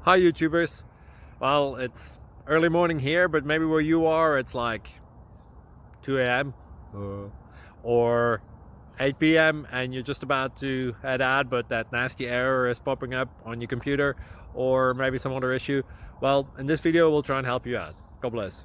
Hi YouTubers. Well, it's early morning here, but maybe where you are it's like 2 a.m. or 8 p.m. and you're just about to head out, but that nasty error is popping up on your computer, or maybe some other issue. Well, in this video we'll try and help you out. God bless.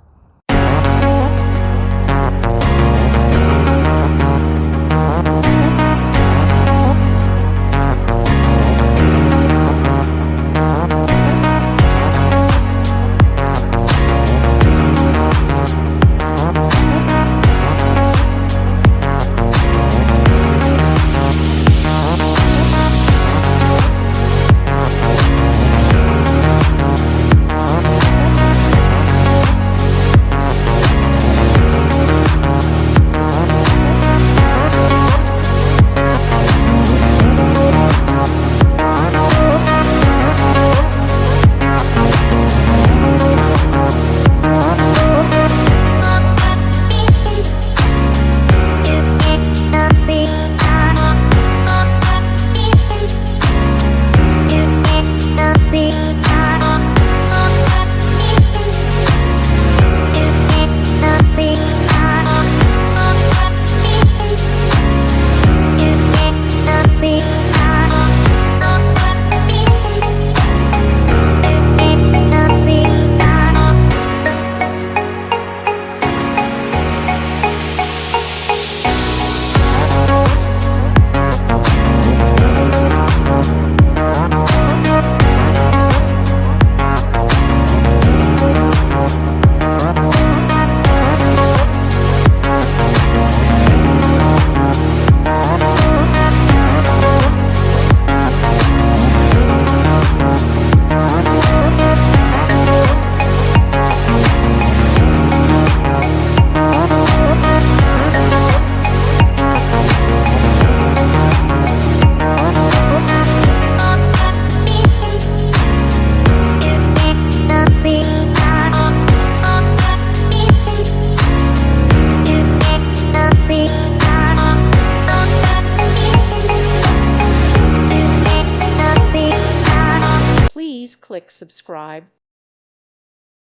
Please click subscribe.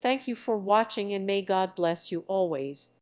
Thank you for watching and may God bless you always.